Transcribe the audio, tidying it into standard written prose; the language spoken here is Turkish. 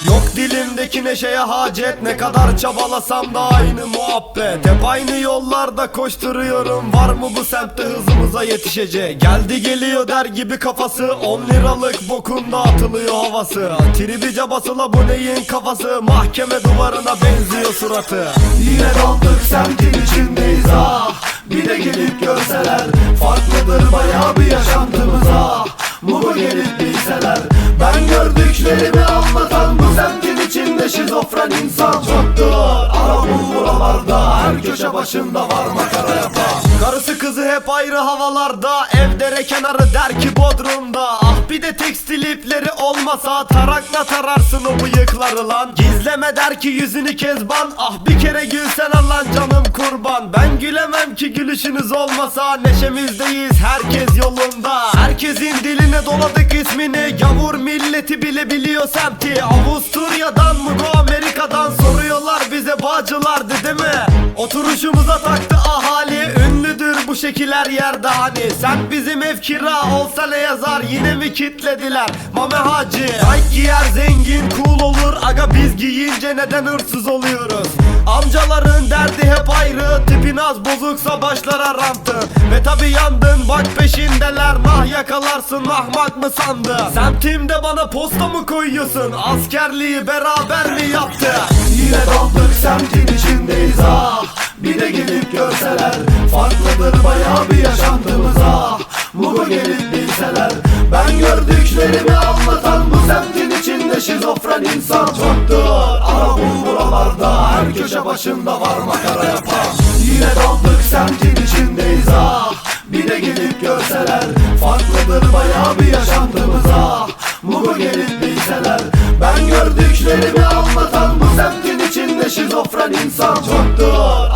Yok dilimdeki neşeye hacet, ne kadar çabalasam da aynı muhabbet. Hep aynı yollarda koşturuyorum, var mı bu semtte hızımıza yetişecek? Geldi geliyor der gibi kafası, 10 liralık bokunda atılıyor havası. Tribi cabasıyla bu neyin kafası, mahkeme duvarına benziyor suratı. Yine daldık semtin içindeyiz ah, bir de gelip görseler. Farklıdır bayağı bir yaşantımız ah, Mugo gelip bilseler. Ben gördüklerimi anlatan bu semtin içinde şizofren insan çoktur. Ara bul buralarda, her köşe başında var makara yapan. Karısı kızı hep ayrı havalarda, ev dere kenarı der ki Bodrum'da. Ah bir de tekstil ipleri olmasa, tarakla tararsın o bıyıkları lan. Gizleme der ki yüzünü Kezban, ah bir kere gülsen lan canım kurban. Ben gülemem ki gülüşünüz olmasa, neşemizdeyiz herkes yolunda. Herkesin diline doladık ismini, gavur milleti bile biliyor semti. Avusturya'dan mı bu Amerika'dan soruyorlar bize bağcılar dedi mi? Oturuşumuza taktı ahali, ünlüdür bu şekil her yerde hani. Sen bizim ev kira olsa ne yazar, yine mi kitlediler Mame Hacı? Nike giyer zengin cool olur, aga biz giyince neden hırsız oluyoruz? Amcaların derdi hep ayrı, tipin az bozuksa başlara rantı. Ve tabi yandın bak peşindeler, nah yakalarsın ahmak mı sandın? Semtimde bana posta mı koyuyorsun, askerliği beraber mi yaptı? Yine daldık semtin içindeyiz ah, bir de gelip görseler. Farklıdır bayağı bir yaşantımız ah, Mugo gelip bilseler. Ben gördüklerimi anlatan bu semtin içinde şizofren insan çoktur. Ara bul buralarda, her köşe başında var makara yapan. Yine daldık semtin içindeyiz ah, bir de gelip görseler. Farklıdır bayağı bir yaşantımız ah, Mugo gelip bilseler. Ben gördüklerimi anlatan bu semtin içinde şizofren insan çoktur.